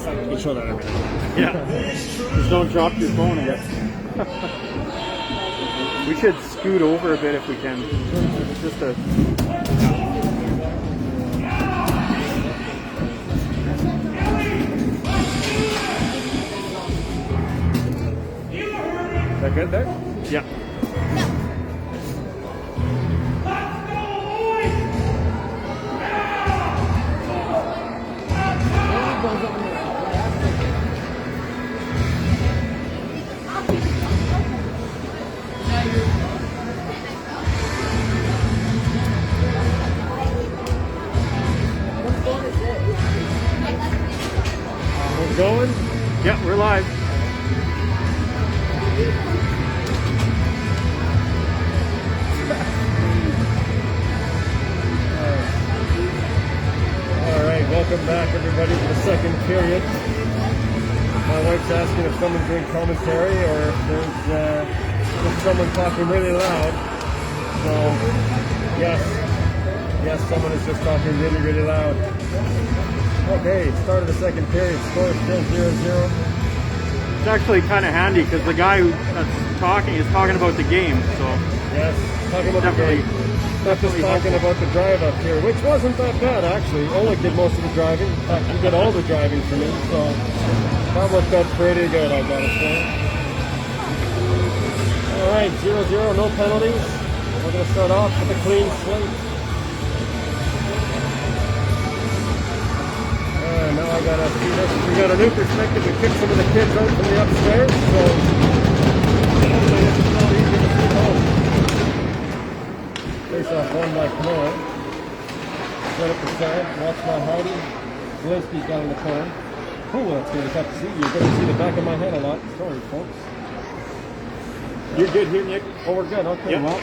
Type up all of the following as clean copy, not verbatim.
You show that every time. Yeah. Just don't drop your phone, I guess. We should scoot over a bit if we can. Just a... Is that good there? Yeah. We're going? Yeah, we're live. Alright, welcome back everybody to the second period. My wife's asking if someone's doing commentary or if there's just someone talking really loud. So, yes, someone is just talking really, really loud. Okay, start of the second period, score is still 0-0. It's actually kind of handy because the guy that's talking is talking about the game, so... Yes, talking about definitely, the game. Not just talking about the drive up here, which wasn't that bad actually. Oleg did most of the driving. In fact, he did all the driving for me, so that worked out pretty good, I gotta say. Alright, 0-0, no penalties. We're gonna start off with a clean slate. Now I gotta see this. We got a new perspective. We kicked some of the kids out from the upstairs, so hopefully this is not easy to see home. Face off one by Camilla. Set up the side. Watch my Heidi. Gillespie's down in the corner. Oh, that's gonna be tough to see. You're gonna see the back of my head a lot. Sorry, folks. You're good here, Nick? Oh, we're good. Okay, Yep. well.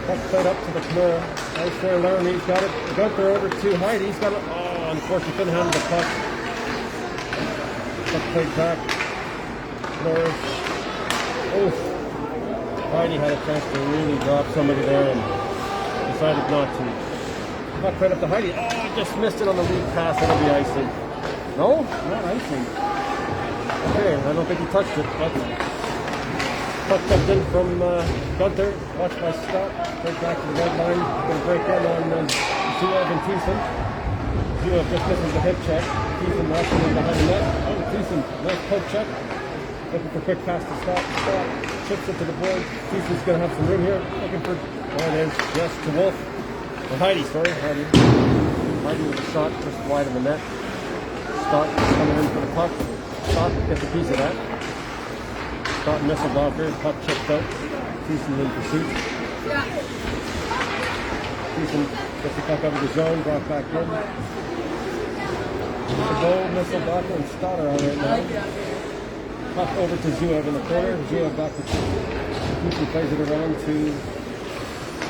Puck set up to the Camilla. Nice there, Laramie's got it. Gunther over to Heidi. He's got it. Oh, unfortunately, couldn't handle the puck. Puck played back. Norris. Oh. Heidi had a chance to really drop somebody there and decided not to. Puck right up to Heidi. Oh, just missed it on the lead pass. It'll be icing. No, not icing. Okay, I don't think he touched it. But puck comes in from Gunther. Watched by Scott. Right back to the red line. Going to break in on Zuev and Thiessen. Zuev just misses the hip check. Thiessen knocking him behind the net. Oh, Thiessen, nice poke check. Looking for quick pass to Scott. Scott chips it to the board. Thiessen's going to have some room here. Looking for, there it is. Yes, to Wolf. Or Heidi, sorry. Heidi. Heidi with a shot just wide of the net. Scott coming in for the puck. Scott gets a piece of that. Scott missile blocker. Puck chipped out. Thiessen in pursuit. Thiessen gets the puck out of the zone. Brought back in. The goal, missile blocker, and Stoddard on right now. Puck over to Zuev in the corner. Zuev back to Thiessen plays it around to,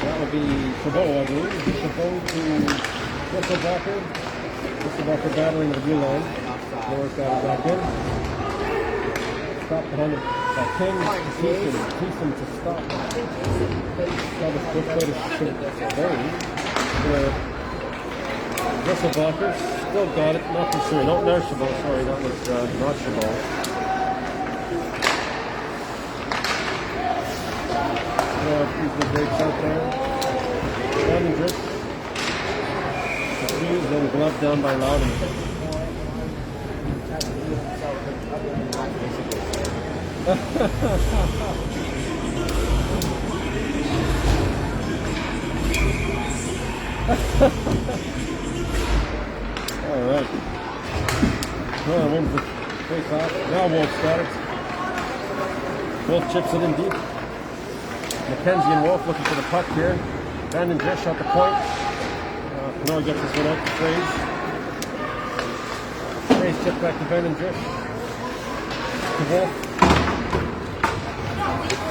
that would be Chabot, I believe. Chabot to Whistleblocker. Whistleblocker battling the blue line. Lower's got it back in. Stop behind the King. Thiessen to stop. That was quick way to shoot. Whistleblocker. Still got it. Not pursuing. No, there's Chabot. Sorry, that was not Chabot. He's a great shot there. Vandenbrink. Confused and gloved down by Loudon. Alright. Miller wins the face off. Now Wolf's got it. Wolf chips it in deep. McKenzie and Wolf looking for the puck here. Vandenbrink at the point. Canoa gets this one out to Fraze. Fraze chipped back to Vandenbrink. To Wolf.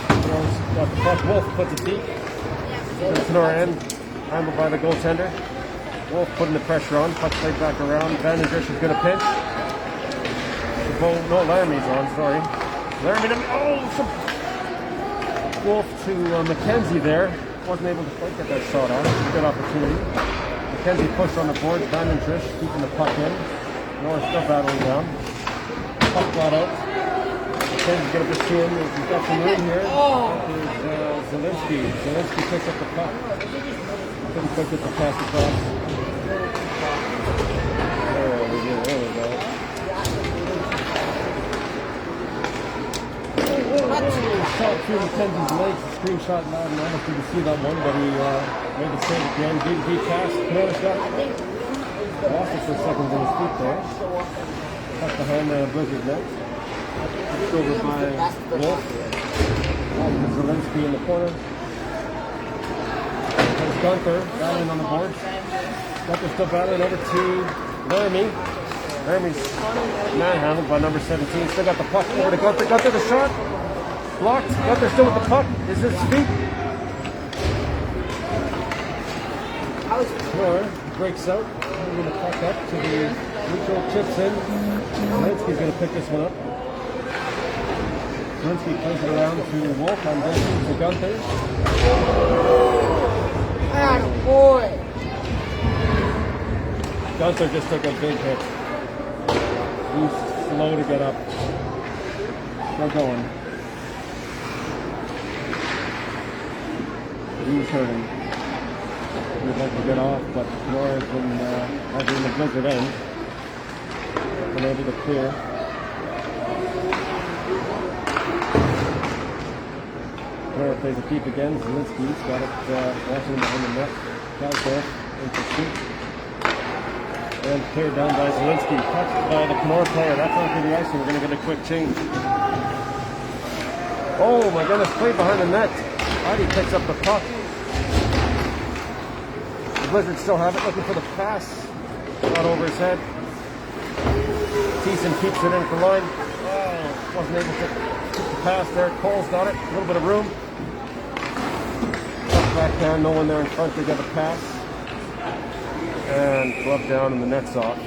Canoa's got the puck. Wolf puts it deep. Canoa end. Handled by the goaltender. Wolf putting the pressure on. Puck played back around. Vandenbrink is going to pinch. No, Laramie's on, sorry. Laramie, oh, Wolf to McKenzie there. Wasn't able to quite get that shot off. Good opportunity. McKenzie pushed on the board. Vandenbrink keeping the puck in. Norris still battling down. Puck got out. Tends to get a bit to him. He's got some room here. That is Zielinski. Zielinski picks up the puck. Couldn't quick get the pass across. There we go. Shot through Mackenzie's legs, screenshot loud and almost didn't see that one, but he made the save at the end. Deep pass. Canora's got lost it for seconds on his feet there. Tuck behind the Blizzard net. Pushed over by Wolf. Off to Zielinski in the corner. There's Gunther battling on the boards. Gunther still battling over to Laramie. Laramie's manhandled by number 17. Still got the puck over to Gunther. Gunther the shot. Blocked. Gunther still with the puck. Is his feet. Nora breaks out. Moving the puck up to the neutral, chips in. Zielinski's going to pick this one up. Zielinski plays it around to Wolf on this to Gunther. Boy. Gunther just took a big hit. He's slow to get up. Still going. He's hurting. He'd like to get off, but Nora's been in the blizzard end. Been able to clear. Nora plays it deep again. Zielinski's got it watching behind the net. Calco in pursuit. And cleared down by Zielinski. Touched by the Kenora player. That's onto the ice, and we're going to get a quick change. Oh my goodness, played behind the net. Heidi picks up the puck. The Blizzards still have it, looking for the pass. Not over his head. Thiessen keeps it in at the line. Oh, wasn't able to keep the pass there. Cole's got it. A little bit of room. Backhand, no one there in front to get a pass. And glove down and the net's off.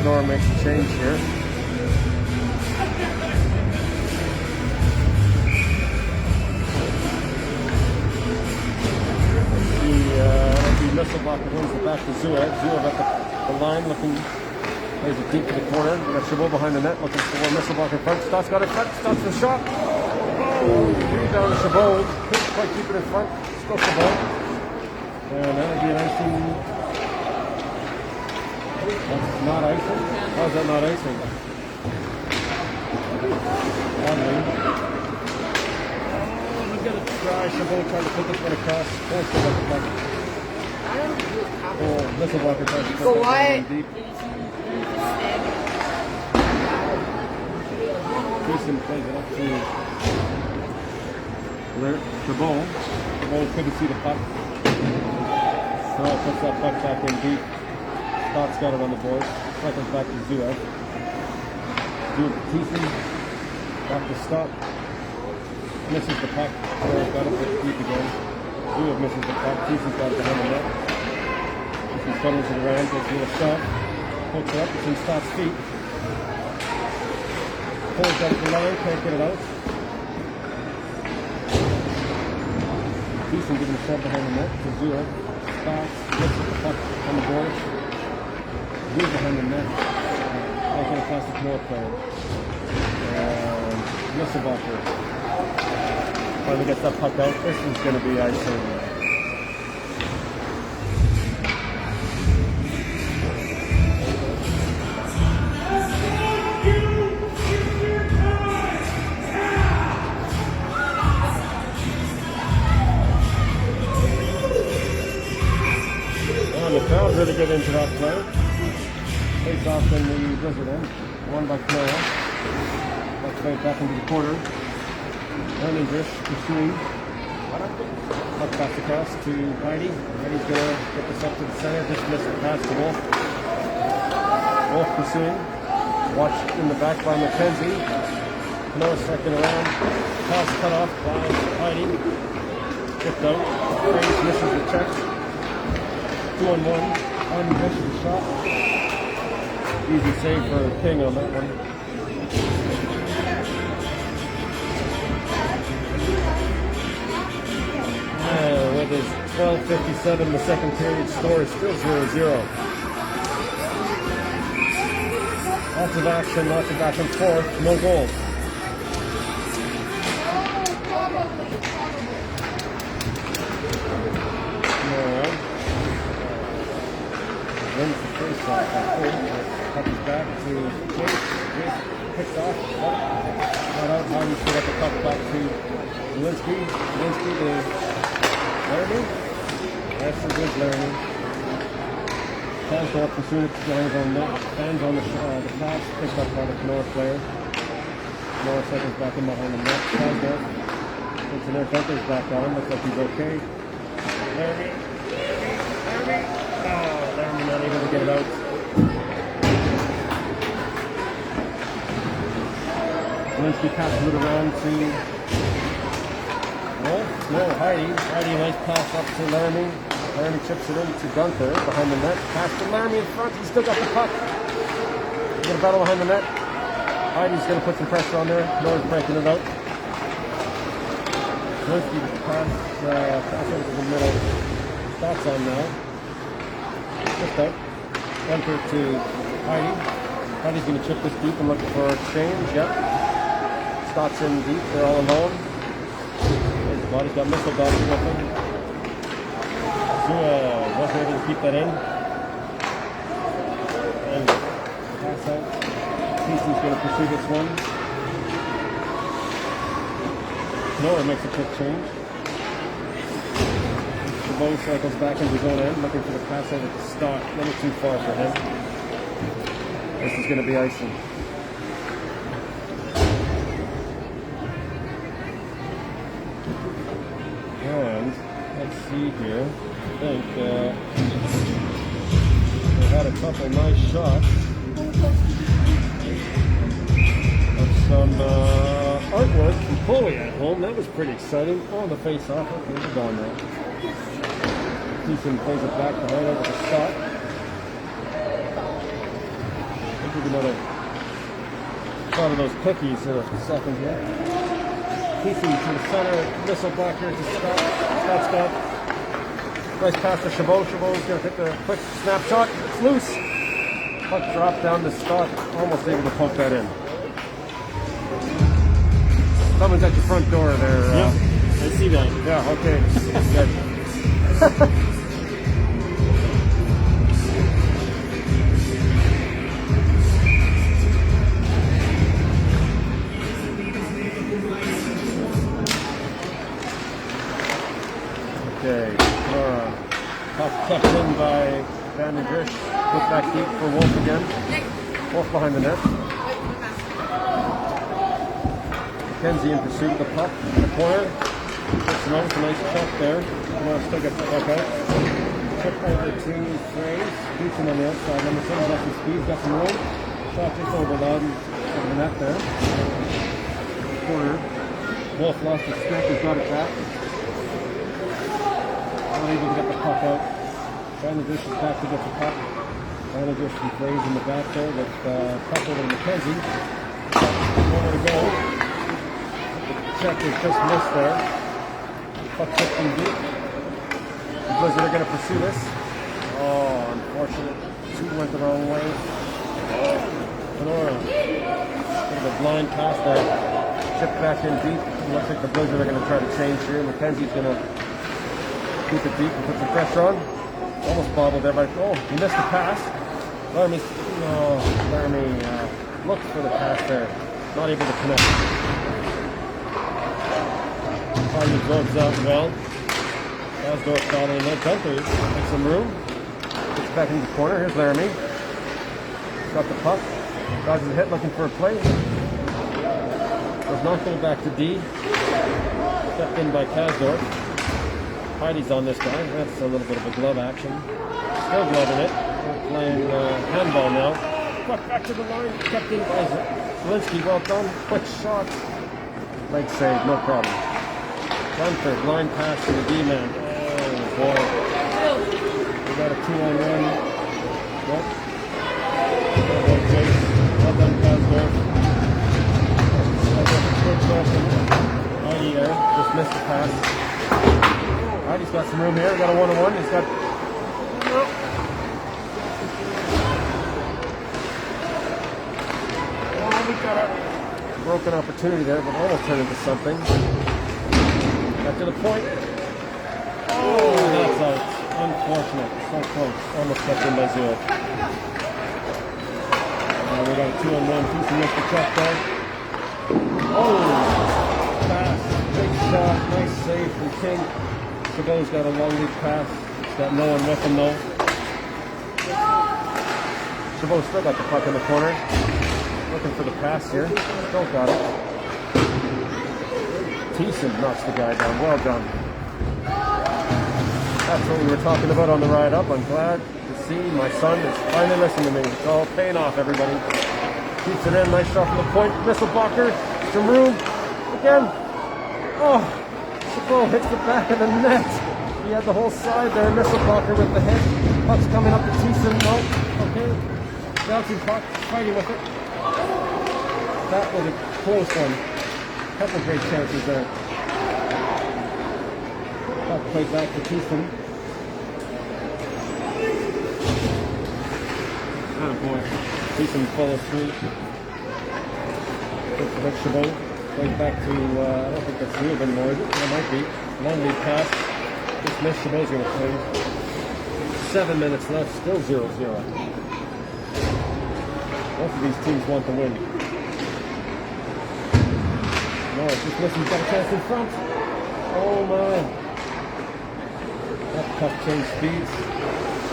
Nora makes a change here. The missile blocker wins the back to Zuev. Zuev at the line looking, plays it deep to the corner. We got Chabot behind the net looking for a missile blocker in front. Stott's got it front. Stott's the shot. Rebound to Chabot. Couldn't quite keep it in front. Still Chabot. And that'll be an icing. That's not icing. How is that not icing? Oddly. We've got to try. Chabot trying to put this one across. Still got the puck. Oh, missile blocker tries to put Go that wide. deep. Thiessen plays it up to Chabot. Chabot couldn't see the puck. So puts that puck back in deep. Scott's got it on the board. Cycles back to Zuev. Zuev to Thiessen. Back to Stott. Misses the puck. Zoe's got it deep again. Zuev misses the puck. Thiessen's got it behind the net. Thiessen funnels it around, takes a little shot. Pokes it up, it's in Stott's feet. Pulls up the line, can't get it out. Thiessen giving a shove behind the net to Zuev. Stott misses the puck on the board. Zuev behind the net. Can't get it past the Kenora player. And missile blocker. Finally gets that puck out. This is going to be icing. The crowd really get into that play. Face off in the Blizzard end. Won by Kenora. That's played back into the corner. English pursuing. Puck back across to Heidi. Heidi's going to get this up to the center. Just missed the pass to Wolf. Wolf pursuing. Watched in the back by Mackenzie. Kenora second around. Pass cut off by Heidi. Tipped out. Frames misses the check. 2-on-1. Heidi misses the shot. Easy save for King on that one. With is 12:57. The second period score is still 0-0. Lots of action, lots of back and forth, no goals. Wins the face off, I think. Comes back to Chase. Chase picks off. Not out. Harvey put up the puck back to Linsky. Linsky to Laramie. That's a good Laramie. Casdorf pursuing it. Lands on net. Stands on the pass. Picked up by the Kenora player. Kenora seconds back in behind the net. Casdorf puts in there. Dunker's back on. Looks like he's okay. Laramie. Laramie. Oh, Laramie not able to get it out. Linsky passes it around to Wolf. No, Heidi. Heidi, nice pass up to Laramie. Laramie chips it in to Gunther behind the net. Pass to Laramie in front. He's still got the puck. He's going to battle behind the net. Heidi's going to put some pressure on there. Noah's breaking it out. Linsky pass over to the middle. Scott's on now. Just out. Gunther to Heidi. Heidi's going to chip this deep and look for exchange. Yep. Scott's in deep. They're all alone. There's the body's got missile dogs with him. Zua wasn't able to keep that in. And pass out. Casey's going to pursue this one. Noah makes a quick change. The ball cycles back into his own end, looking for the pass over to Stott. A little too far for him. This is going to be icing. And let's see here. I think they had a couple nice shots of some artwork from Foley at home. That was pretty exciting. Oh, the face off. Okay, we're gone now. Thiessen plays it back behind over the Stott. I think we're another shot of those cookies in a second here. Thiessen to the center, missile back here to Scott. Scott. Nice pass to Chabot. Chabot's going to take a quick snapshot. It's loose. Puck dropped down to Scott. Almost able to poke that in. Someone's at your front door there. Yep, I see that. Yeah, okay. Good. Okay, puck kept in by Van der Grish. Put back deep for Wolf again. Wolf behind the net. McKenzie in pursuit of the puck in the corner. Puts him out with a nice check there. Still gets the puck out. Check over to Fraze. Keeps him on the outside. Number 7's got some speed, got some room. Shot just over the net there. Corner. Wolf lost his stick. He's got it back. Not able to get the puck out. Van der Grish is back to get the puck. Van der Grish and Fraze in the back there with puck over to McKenzie. Nowhere to go. Check is just missed there. Puck tipped in deep. The Blizzard are going to pursue this. Oh, unfortunate. Two went the wrong way. Kenora. Bit of a blind pass there. Chipped back in deep. Looks like the Blizzard are going to try to change here. McKenzie's going to keep it deep and put some pressure on. Almost bobbled there, but oh, he missed the pass. Laramie looked for the pass there. Not able to connect. Hardy gloves out well. Casdorf following that. Gunther makes some room. Gets back into the corner. Here's Laramie. Got the puck. Dodges the hit, looking for a play. Does not go back to D. Stepped in by Casdorf. Heidi's on this guy. That's a little bit of a glove action. Still gloving it. We're playing handball now. Puck back to the line. Kept in by Zelinsky. Well done. Quick shot. Leg save. No problem. Gunther, blind pass to the D-man. Oh, boy. We got a 2-on-1. Yep. Well done, Casdorf. Heidi there. Just missed the pass. Heidi's got some room here. Got a one-on-one. He's got. Oh, we got a broken opportunity there, but almost turned into something. Got to the point. Oh, that's out. Unfortunate. So close. Almost kept in by 0. We got a 2-on-1. Thistles missed the check there. Oh, pass. Big shot. Nice save from King. Chabot's got a long lead pass. He's got no one with him though. Chabot's still got the puck in the corner. Looking for the pass here. Still got it. Thistles knocks the guy down. Well done. That's what we were talking about on the ride up. I'm glad to see my son is finally listening to me. It's all paying off, everybody. Keeps it in. Nice shot from the point. Missile blocker. Some room. Again. Oh. Chabot hits the back of the net. He had the whole side there. Missile blocker with the hit. Puck's coming up to Thistles. No. Okay. Bouncing puck. Fighting with it. That was a close one. Couple great chances there. Puck played back to Thistles. Oh boy. Thistles follows through. That's Chabot. Played back to, I don't think that's Neil anymore, is it? That might be. Long lead pass. Just missed. Chabot's going to play. 7 minutes left. Still 0-0. Both of these teams want to win. No, just listen, he's got a chance in front. Oh my. That tough change speeds.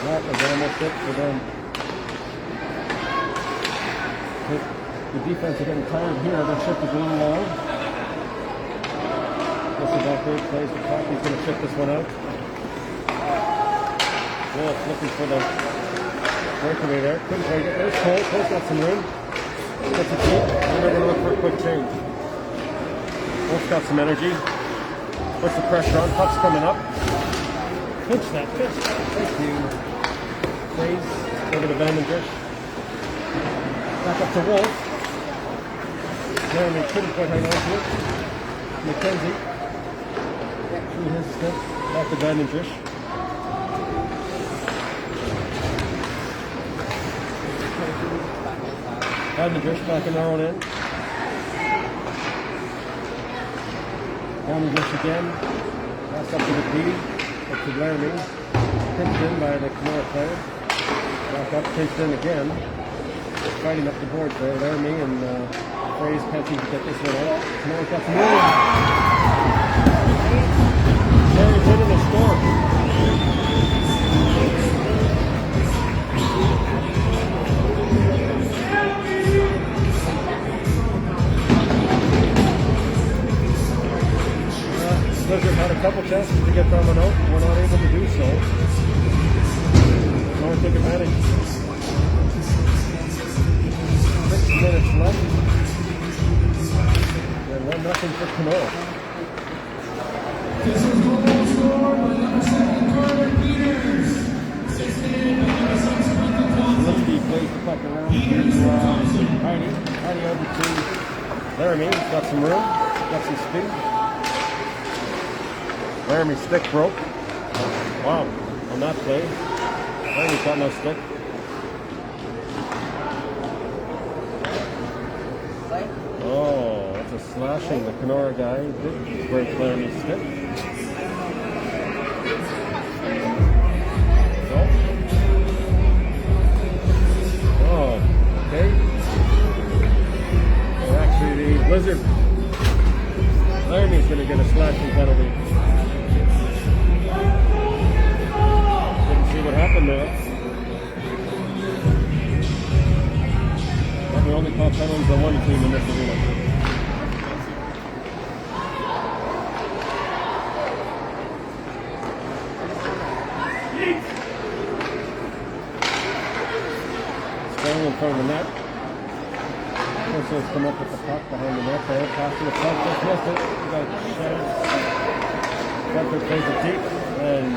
That was almost it for them. The defense are getting tired here. Their shift is a little long. This is out there, plays the top. He's going to shift this one out. Wolf looking for the breakaway there. Couldn't break it. There's Cole. Cole's got some room. Gets a deep. And they're going to look for a quick change. Wolf's got some energy. Puts the pressure on. Puck's coming up. Pinch that. Pinch that. Thank you. Plays over to Vandenbush. Back up to Wolf. Jeremy couldn't quite hang on to it. McKenzie. Through his stick. Back to Vandenbush. Vandenbush back in their own end. Vandenbush again. Pass up to the D. Up to Laramie. Pinched in by the Kenora player. Back up, pinched in again. Fighting up the board there. Laramie and Fraze can't seem to get this one out. Kenora's got some room. Carries into the score. Blizzard had a couple chances to get them out. We're not able to do so. Kenora took advantage. 6 minutes left. And 1-0 for Kenora. Linsky plays the puck around to Heidi. Heidi over to Laramie. He's got some room. Got some speed. Laramie's stick broke. Wow, on that play. Laramie's got no stick. Oh, that's a slashing. The Kenora guy did break Laramie's stick. Oh, okay. Well, actually, the Blizzard. Laramie's going to get a slashing penalty. See what happened there. But we only call penalties on one team in this arena. Staying in front of the net. Thistles come up with the puck behind the net there. Pass to the front. Just missed it. Got a chance. Butler plays it deep. And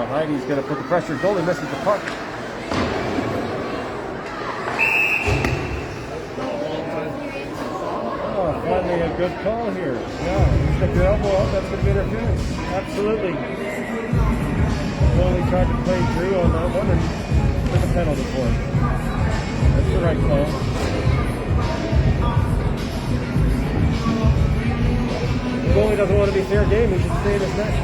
Heidi's going to put the pressure. Goalie misses the puck. Oh, finally a good call here. Yeah, stick your elbow out. That's going to be interference. Absolutely. tried to play Drew on that one and took a penalty for it. That's the right call. The goalie doesn't want to be fair game, he should stay in his net.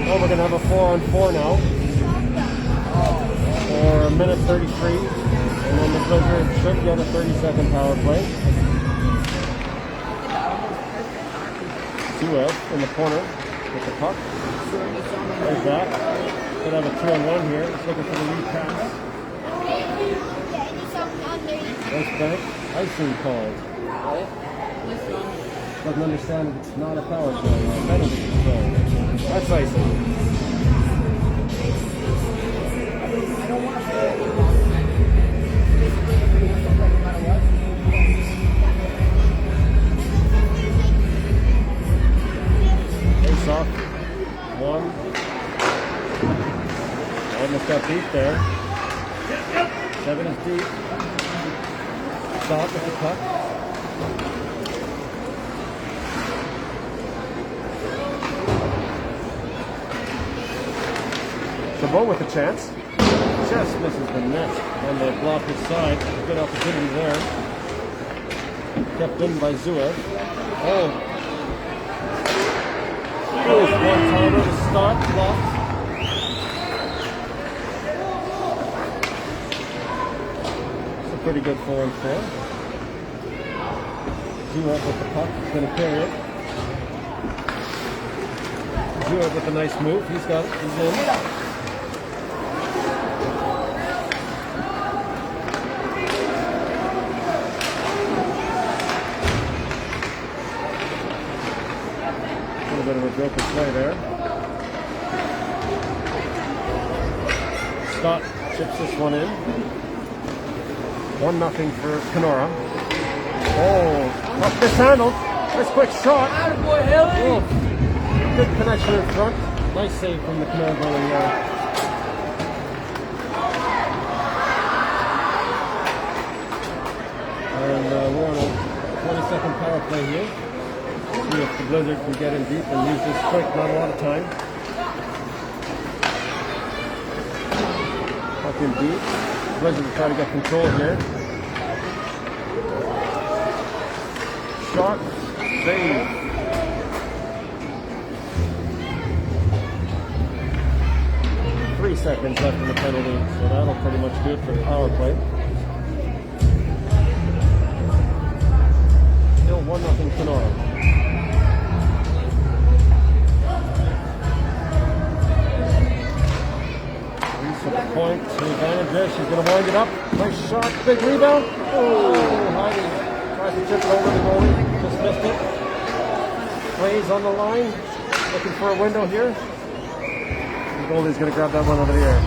Oh, we're going to have a 4-on-4 now for a minute 33, and then the Blizzard should get a 30-second power play. Suez in the corner with the puck. There's that. Could have a 2-on-1 here. Just looking for the lead pass. Nice bank. Icing called. Doesn't understand that it's not a power play, it's a penalty control. That's icing. Face off. One. Almost got deep there. 7 is deep. Stop with the puck. Chabot with a chance. Just misses the net on the blocker's side. Good opportunity there. Kept in by Zua. Oh. One-timer to stop. Blocked. It's a pretty good 4-on-4. Zua with the puck. He's going to carry it. Zua with a nice move. He's got it. He's in. Bit of a broken play there. Scott chips this one in. 1-0 for Kenora. Oh, tough mishandled. Nice quick shot. Oh, good connection in front. Nice save from the Kenora goalie there. And we're on a 20-second power play here. See if the Blizzard can get in deep and use this quick, not a lot of time. Puck in deep. Blizzard will try to get control here. Shot, save. Three seconds left in the penalty, so that'll pretty much do it for the power play. Still 1-0 Kenora. Point to advantage there. She's going to wind it up. Nice shot. Big rebound. Oh, Heidi tries to tip it over the goalie. Just missed it. Plays on the line. Looking for a window here. The goalie's going to grab that one out of the air.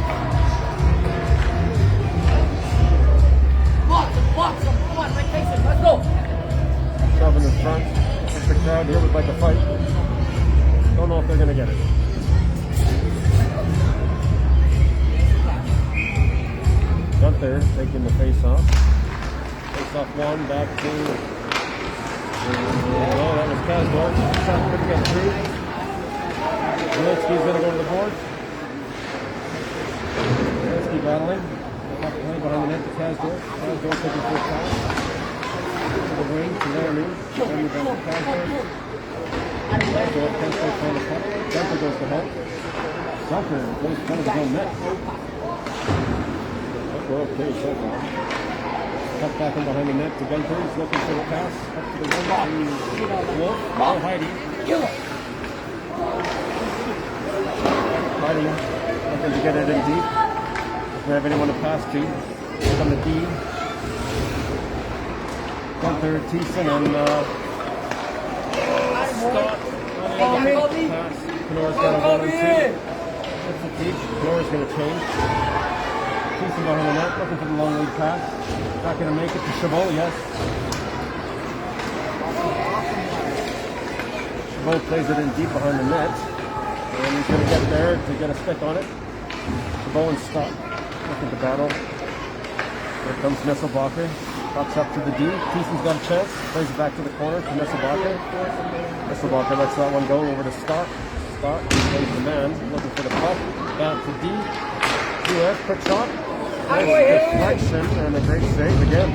Let's go. Shoving in front. The crowd here would like a fight. Don't know if they're going to get it. Gunther taking the face off. Face off one, back to. Oh, that was Kasdorf. Shot couldn't get through. Zielinski's going to go to the board. Zielinski battling. Off the play behind the net to Kasdorf. Kasdorf taking first pass. To the wing to Laramie. Then we go to Kasdorf. Kasdorf can't stay on the puck. Gunther goes to help. Gunther goes in front of his own net. We're okay so far. Cut back in behind the net to Gunther. He's looking for the pass. Up to the one to Wolf. Oh, Heidi. Heidi looking to get it in deep. Doesn't have anyone to pass to. On the D. Gunther, Thiessen, and Scott. Pass. Kenora's got a 1-2. It's a deep. Kenora's going to change. Thiessen behind the net, looking for the long lead pass. Not going to make it to Chabot, yes. Chabot plays it in deep behind the net. And he's going to get there to get a stick on it. Chabot and Scott looking to battle. Here comes Nesselbacher. Pops up to the D. Thistles got a chance. Plays it back to the corner to Nisselbacher. Nisselbacher lets that one go over to Stott. Stott plays the man, looking for the puck. Back to D. US, quick shot. Nice deflection and a great save again.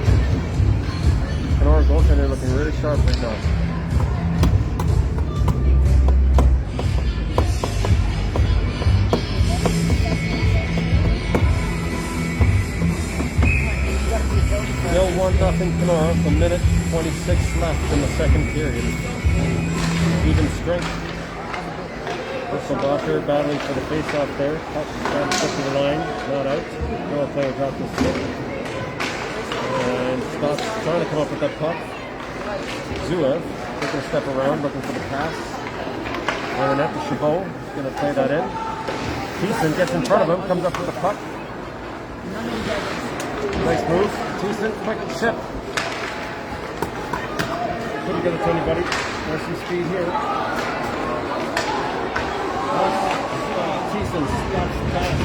Kenora goaltender looking really sharp right now. Still 1-0 Kenora, a minute 26 left in the second period. Even strength. Nisselbacher battling for the face-off there. Puck trying to push to the line, not out. Kenora player dropped the stick. And Scott's trying to come up with that puck. Zuev taking a step around, looking for the pass. And the net to Chabot. He's going to play that in. Thiessen gets in front of him, comes up with the puck. Nice move. Thiessen, quick chip. Put together, Tony, buddy. There's some speed here. Thiessen stops the pass.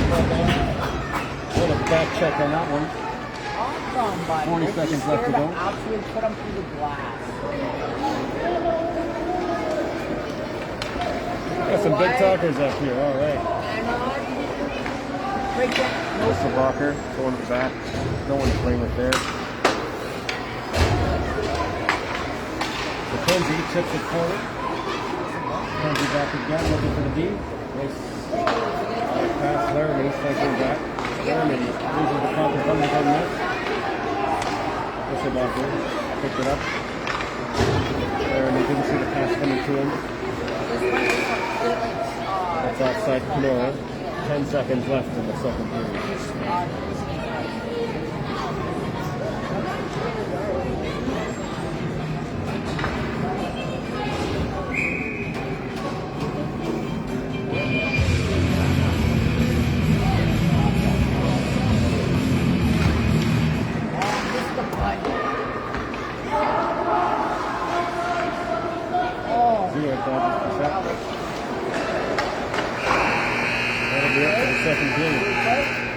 What a back check on that one. 40 seconds left to go. Absolutely put him through the glass. Got some big talkers up here. All right. Nisselbacher going to the back. No one playing with there. McKenzie chips it forward. McKenzie back again, looking for the D. Nice pass. Laramie cycling back. Laramie loses the puck and comes on net. Nisselbacher picked it up. Laramie didn't see the pass coming to him. That's outside Kenora. 10 seconds left in the second period. That'll be up for the second period.